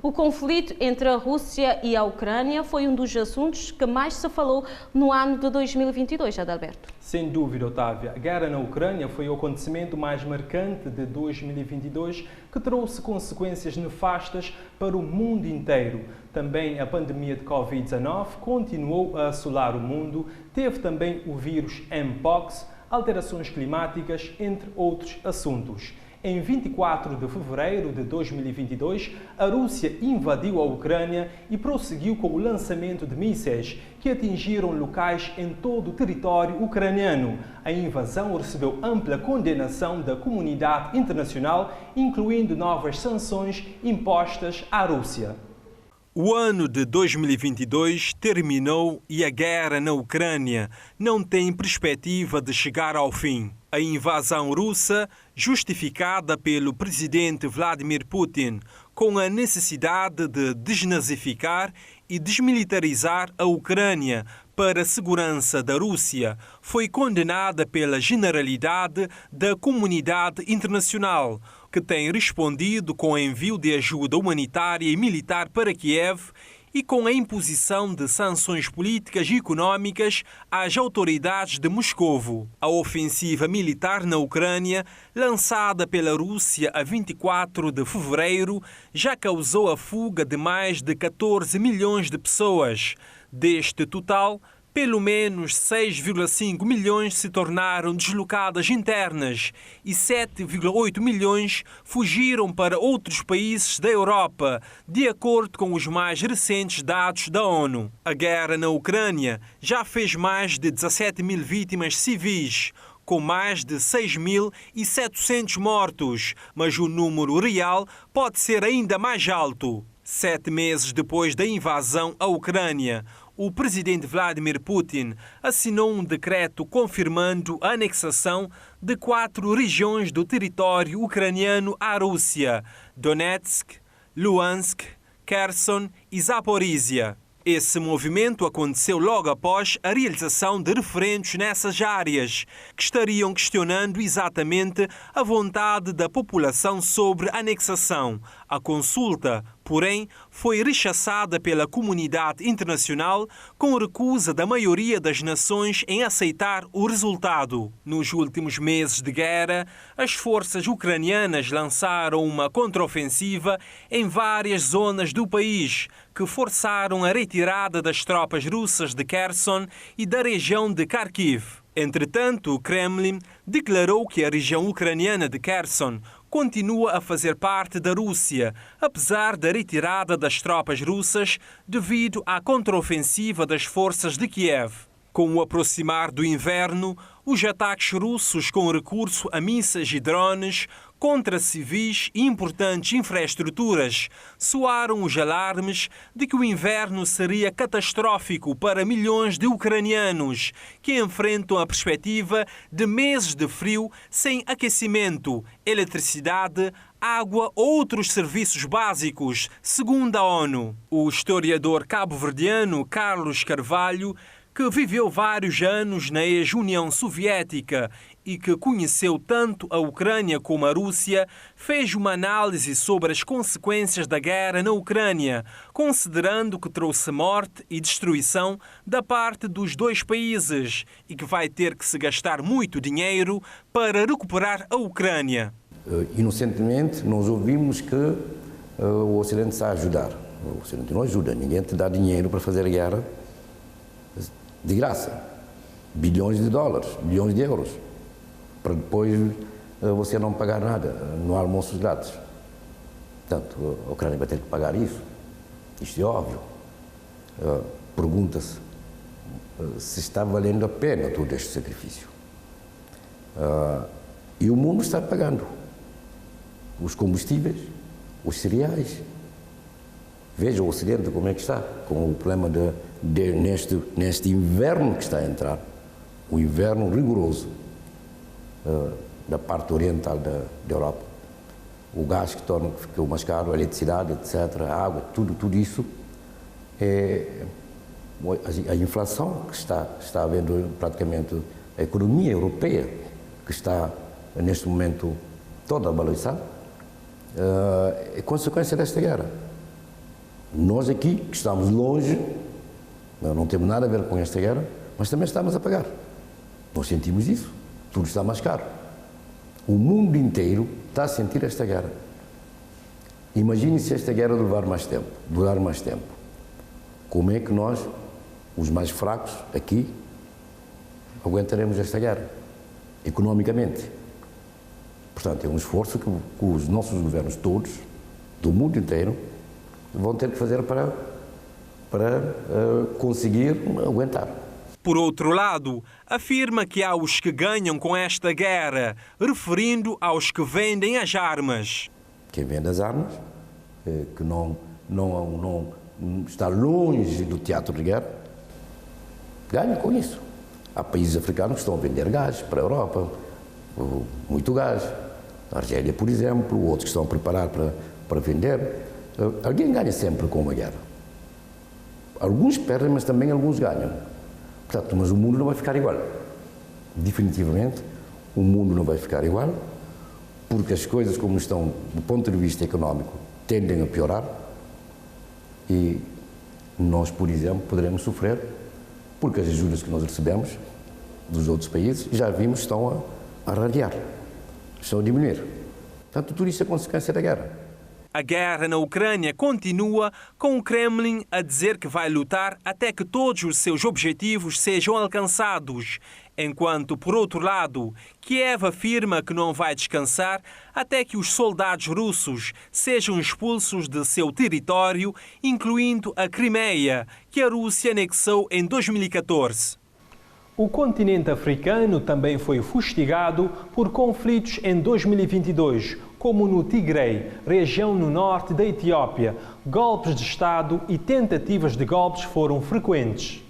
O conflito entre a Rússia e a Ucrânia foi um dos assuntos que mais se falou no ano de 2022, Adalberto. Sem dúvida, Otávia. A guerra na Ucrânia foi o acontecimento mais marcante de 2022 que trouxe consequências nefastas para o mundo inteiro. Também a pandemia de Covid-19 continuou a assolar o mundo, teve também o vírus Mpox, alterações climáticas, entre outros assuntos. Em 24 de fevereiro de 2022, a Rússia invadiu a Ucrânia e prosseguiu com o lançamento de mísseis que atingiram locais em todo o território ucraniano. A invasão recebeu ampla condenação da comunidade internacional, incluindo novas sanções impostas à Rússia. O ano de 2022 terminou e a guerra na Ucrânia não tem perspectiva de chegar ao fim. A invasão russa, justificada pelo presidente Vladimir Putin, com a necessidade de desnazificar e desmilitarizar a Ucrânia para a segurança da Rússia, foi condenada pela generalidade da comunidade internacional, que tem respondido com o envio de ajuda humanitária e militar para Kiev e com a imposição de sanções políticas e econômicas às autoridades de Moscovo. A ofensiva militar na Ucrânia, lançada pela Rússia a 24 de fevereiro, já causou a fuga de mais de 14 milhões de pessoas. Deste total, pelo menos 6,5 milhões se tornaram deslocadas internas e 7,8 milhões fugiram para outros países da Europa, de acordo com os mais recentes dados da ONU. A guerra na Ucrânia já fez mais de 17 mil vítimas civis, com mais de 6.700 mortos, mas o número real pode ser ainda mais alto. 7 meses depois da invasão à Ucrânia, o presidente Vladimir Putin assinou um decreto confirmando a anexação de 4 regiões do território ucraniano à Rússia: Donetsk, Luhansk, Kherson e Zaporizhia. Esse movimento aconteceu logo após a realização de referendos nessas áreas, que estariam questionando exatamente a vontade da população sobre a anexação. A consulta, porém, foi rechaçada pela comunidade internacional com recusa da maioria das nações em aceitar o resultado. Nos últimos meses de guerra, as forças ucranianas lançaram uma contraofensiva em várias zonas do país, que forçaram a retirada das tropas russas de Kherson e da região de Kharkiv. Entretanto, o Kremlin declarou que a região ucraniana de Kherson continua a fazer parte da Rússia, apesar da retirada das tropas russas devido à contraofensiva das forças de Kiev. Com o aproximar do inverno, os ataques russos com recurso a mísseis e drones contra civis e importantes infraestruturas soaram os alarmes de que o inverno seria catastrófico para milhões de ucranianos que enfrentam a perspectiva de meses de frio sem aquecimento, eletricidade, água ou outros serviços básicos, segundo a ONU. O historiador cabo-verdiano Carlos Carvalho, que viveu vários anos na ex-União Soviética e que conheceu tanto a Ucrânia como a Rússia, fez uma análise sobre as consequências da guerra na Ucrânia, considerando que trouxe morte e destruição da parte dos dois países e que vai ter que se gastar muito dinheiro para recuperar a Ucrânia. Inocentemente, nós ouvimos que o Ocidente está a ajudar. O Ocidente não ajuda, ninguém te dá dinheiro para fazer a guerra de graça, bilhões de dólares, bilhões de euros, para depois você não pagar nada no almoço grátis. Portanto, a Ucrânia vai ter que pagar isso, isto é óbvio. Pergunta-se se está valendo a pena todo este sacrifício. E o mundo está pagando os combustíveis, os cereais. Veja o Ocidente como é que está, com o problema neste inverno que está a entrar, o inverno rigoroso da parte oriental da Europa. O gás que ficou mais caro, a eletricidade, etc., a água, tudo isso, a inflação que está havendo praticamente, a economia europeia que está neste momento toda a balançar, é consequência desta guerra. Nós aqui, que estamos longe, não temos nada a ver com esta guerra, mas também estamos a pagar. Nós sentimos isso. Tudo está mais caro. O mundo inteiro está a sentir esta guerra. Imagine se esta guerra durar mais tempo. Como é que nós, os mais fracos aqui, aguentaremos esta guerra, economicamente? Portanto, é um esforço que os nossos governos todos, do mundo inteiro, vão ter que fazer para conseguir aguentar. Por outro lado, afirma que há os que ganham com esta guerra, referindo aos que vendem as armas. Quem vende as armas, que não está longe do teatro de guerra, ganha com isso. Há países africanos que estão a vender gás para a Europa, muito gás. A Argélia, por exemplo, outros que estão a preparar para vender. Alguém ganha sempre com uma guerra. Alguns perdem, mas também alguns ganham. Portanto, mas o mundo não vai ficar igual. Definitivamente, o mundo não vai ficar igual, porque as coisas como estão, do ponto de vista económico, tendem a piorar e nós, por exemplo, poderemos sofrer, porque as ajudas que nós recebemos dos outros países, já vimos, estão a radiar, estão a diminuir. Portanto, tudo isso é consequência da guerra. A guerra na Ucrânia continua, com o Kremlin a dizer que vai lutar até que todos os seus objetivos sejam alcançados, enquanto, por outro lado, Kiev afirma que não vai descansar até que os soldados russos sejam expulsos de seu território, incluindo a Crimeia, que a Rússia anexou em 2014. O continente africano também foi fustigado por conflitos em 2022, como no Tigray, região no norte da Etiópia. Golpes de Estado e tentativas de golpes foram frequentes.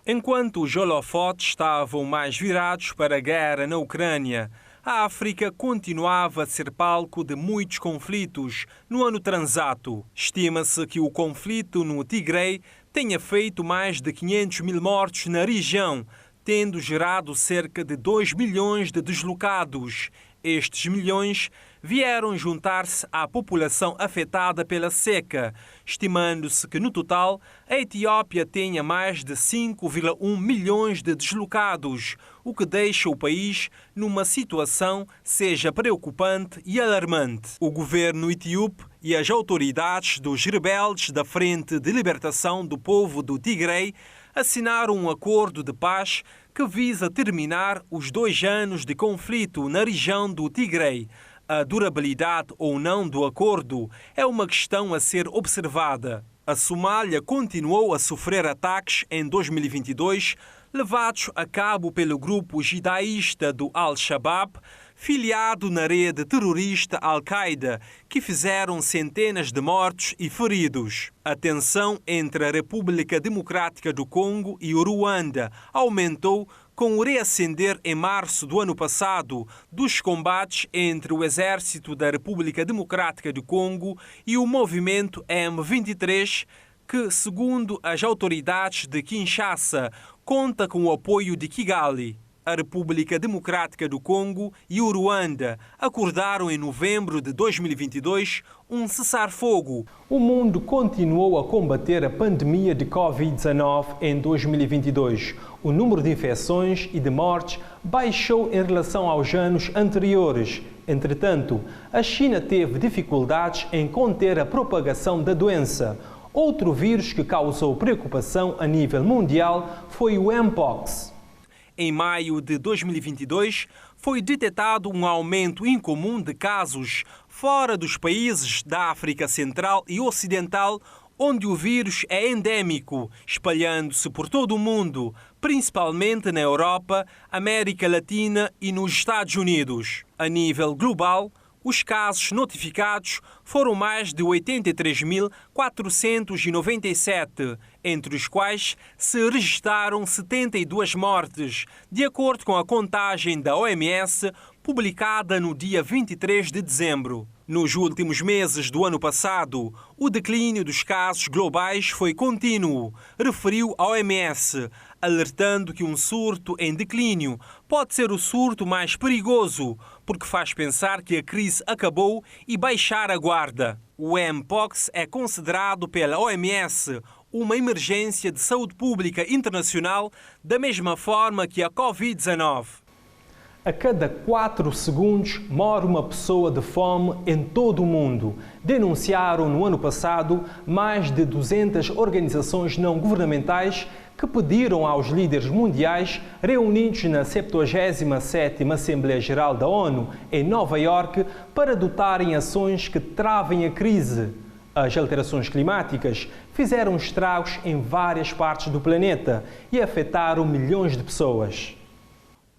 Enquanto os holofotes estavam mais virados para a guerra na Ucrânia, a África continuava a ser palco de muitos conflitos no ano transato. Estima-se que o conflito no Tigray tenha feito mais de 500 mil mortos na região, tendo gerado cerca de 2 milhões de deslocados. Estes milhões vieram juntar-se à população afetada pela seca, estimando-se que, no total, a Etiópia tenha mais de 5,1 milhões de deslocados, o que deixa o país numa situação seja preocupante e alarmante. O governo etíope e as autoridades dos rebeldes da Frente de Libertação do Povo do Tigray assinaram um acordo de paz que visa terminar os 2 anos de conflito na região do Tigray. A durabilidade ou não do acordo é uma questão a ser observada. A Somália continuou a sofrer ataques em 2022, levados a cabo pelo grupo jidaísta do Al-Shabaab, filiado na rede terrorista Al-Qaeda, que fizeram centenas de mortos e feridos. A tensão entre a República Democrática do Congo e o Ruanda aumentou com o reacender em março do ano passado dos combates entre o Exército da República Democrática do Congo e o movimento M23, que, segundo as autoridades de Kinshasa, conta com o apoio de Kigali. A República Democrática do Congo e o Ruanda acordaram em novembro de 2022 um cessar-fogo. O mundo continuou a combater a pandemia de Covid-19 em 2022. O número de infecções e de mortes baixou em relação aos anos anteriores. Entretanto, a China teve dificuldades em conter a propagação da doença. Outro vírus que causou preocupação a nível mundial foi o Mpox. Em maio de 2022, foi detectado um aumento incomum de casos fora dos países da África Central e Ocidental, onde o vírus é endémico, espalhando-se por todo o mundo, principalmente na Europa, América Latina e nos Estados Unidos. A nível global, os casos notificados foram mais de 83.497, entre os quais se registaram 72 mortes, de acordo com a contagem da OMS, publicada no dia 23 de dezembro. Nos últimos meses do ano passado, o declínio dos casos globais foi contínuo, referiu a OMS, alertando que um surto em declínio pode ser o surto mais perigoso, porque faz pensar que a crise acabou e baixar a guarda. O Mpox é considerado pela OMS uma emergência de saúde pública internacional, da mesma forma que a Covid-19. A cada 4 segundos morre uma pessoa de fome em todo o mundo. Denunciaram no ano passado mais de 200 organizações não governamentais que pediram aos líderes mundiais reunidos na 77ª Assembleia Geral da ONU em Nova Iorque para adotarem ações que travem a crise. As alterações climáticas fizeram estragos em várias partes do planeta e afetaram milhões de pessoas.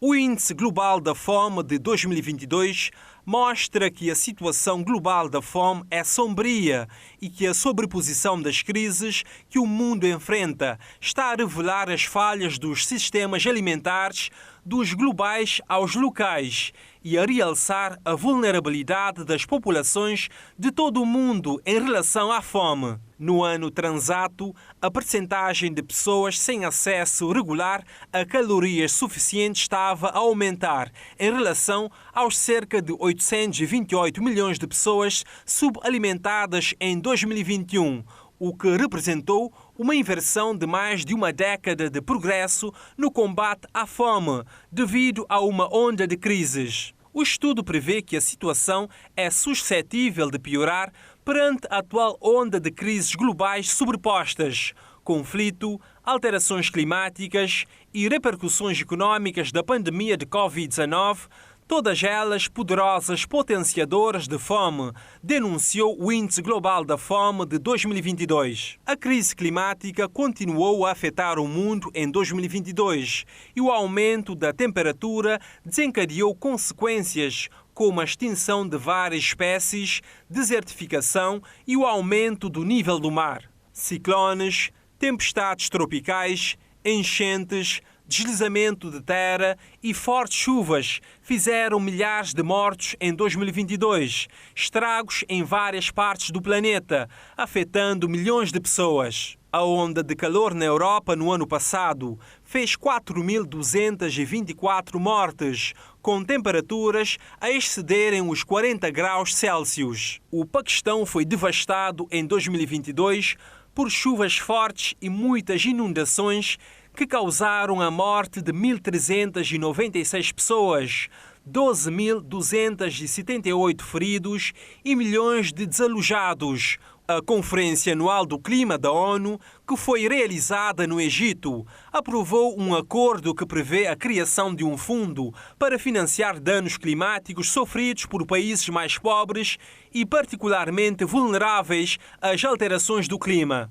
O Índice Global da Fome de 2022 mostra que a situação global da fome é sombria e que a sobreposição das crises que o mundo enfrenta está a revelar as falhas dos sistemas alimentares, dos globais aos locais, e a realçar a vulnerabilidade das populações de todo o mundo em relação à fome. No ano transato, a percentagem de pessoas sem acesso regular a calorias suficientes estava a aumentar em relação aos cerca de 828 milhões de pessoas subalimentadas em 2021, o que representou uma inversão de mais de uma década de progresso no combate à fome, devido a uma onda de crises. O estudo prevê que a situação é suscetível de piorar perante a atual onda de crises globais sobrepostas: conflito, alterações climáticas e repercussões econômicas da pandemia de Covid-19, todas elas poderosas potenciadoras de fome, denunciou o Índice Global da Fome de 2022. A crise climática continuou a afetar o mundo em 2022 e o aumento da temperatura desencadeou consequências como a extinção de várias espécies, desertificação e o aumento do nível do mar. Ciclones, tempestades tropicais, enchentes, deslizamento de terra e fortes chuvas fizeram milhares de mortos em 2022, estragos em várias partes do planeta, afetando milhões de pessoas. A onda de calor na Europa no ano passado fez 4.224 mortes, com temperaturas a excederem os 40 graus Celsius. O Paquistão foi devastado em 2022 por chuvas fortes e muitas inundações que causaram a morte de 1.396 pessoas, 12.278 feridos e milhões de desalojados. A Conferência Anual do Clima da ONU, que foi realizada no Egito, aprovou um acordo que prevê a criação de um fundo para financiar danos climáticos sofridos por países mais pobres e particularmente vulneráveis às alterações do clima.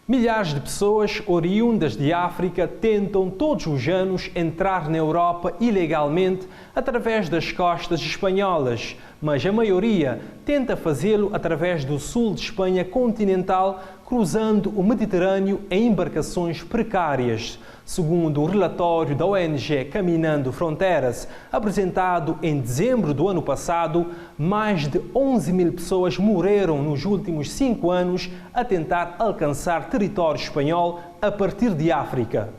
Milhares de pessoas oriundas de África tentam todos os anos entrar na Europa ilegalmente através das costas espanholas, mas a maioria tenta fazê-lo através do sul de Espanha continental, cruzando o Mediterrâneo em embarcações precárias. Segundo o relatório da ONG Caminando Fronteiras, apresentado em dezembro do ano passado, mais de 11.000 pessoas morreram nos últimos 5 anos a tentar alcançar território espanhol a partir de África.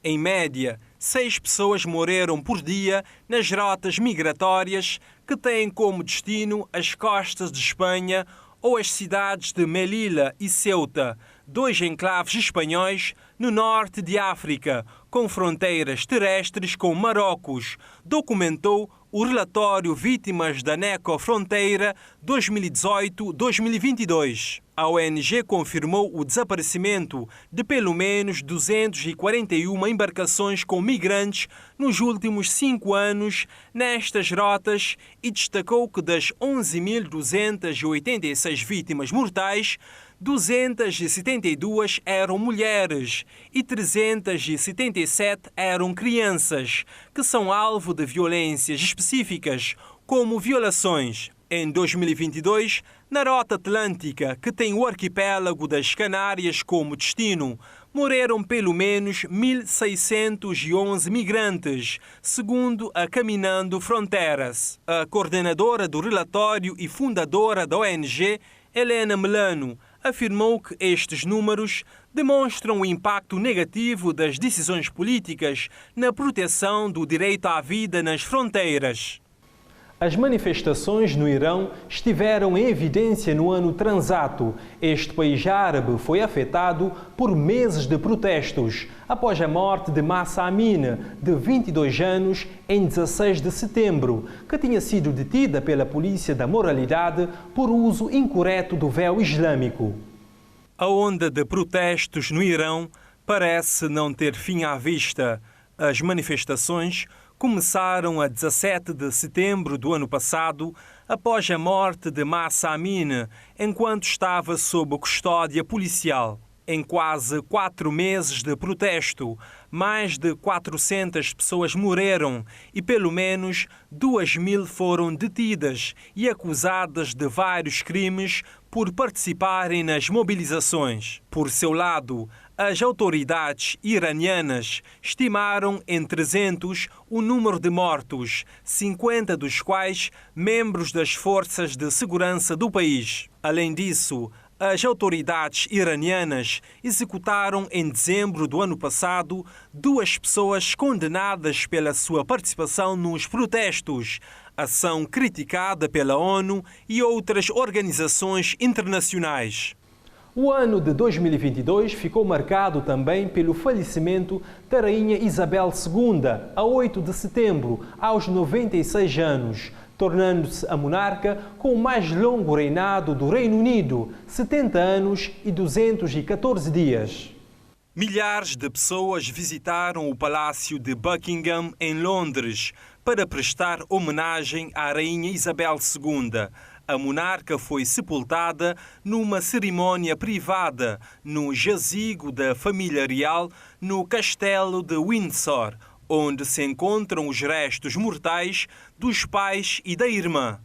Em média, 6 pessoas morreram por dia nas rotas migratórias que têm como destino as costas de Espanha ou as cidades de Melilla e Ceuta, 2 enclaves espanhóis no norte de África, com fronteiras terrestres com Marrocos, documentou o relatório Vítimas da Necofronteira 2018-2022. A ONG confirmou o desaparecimento de pelo menos 241 embarcações com migrantes nos últimos 5 anos nestas rotas e destacou que das 11.286 vítimas mortais, 272 eram mulheres e 377 eram crianças, que são alvo de violências específicas, como violações. Em 2022, na Rota Atlântica, que tem o arquipélago das Canárias como destino, morreram pelo menos 1.611 migrantes, segundo a Caminando Fronteiras. A coordenadora do relatório e fundadora da ONG, Helena Melano, afirmou que estes números demonstram o impacto negativo das decisões políticas na proteção do direito à vida nas fronteiras. As manifestações no Irão estiveram em evidência no ano transato. Este país árabe foi afetado por meses de protestos após a morte de Mahsa Amini, de 22 anos, em 16 de setembro, que tinha sido detida pela polícia da moralidade por uso incorreto do véu islâmico. A onda de protestos no Irão parece não ter fim à vista. As manifestações começaram a 17 de setembro do ano passado, após a morte de Mahsa Amini, enquanto estava sob custódia policial. Em quase 4 meses de protesto, mais de 400 pessoas morreram e pelo menos 2.000 foram detidas e acusadas de vários crimes por participarem nas mobilizações. Por seu lado, as autoridades iranianas estimaram em 300 o número de mortos, 50 dos quais membros das forças de segurança do país. Além disso, as autoridades iranianas executaram em dezembro do ano passado 2 pessoas condenadas pela sua participação nos protestos, ação criticada pela ONU e outras organizações internacionais. O ano de 2022 ficou marcado também pelo falecimento da Rainha Isabel II, a 8 de setembro, aos 96 anos, tornando-se a monarca com o mais longo reinado do Reino Unido, 70 anos e 214 dias. Milhares de pessoas visitaram o Palácio de Buckingham, em Londres, para prestar homenagem à Rainha Isabel II. A monarca foi sepultada numa cerimónia privada no jazigo da família real no Castelo de Windsor, onde se encontram os restos mortais dos pais e da irmã.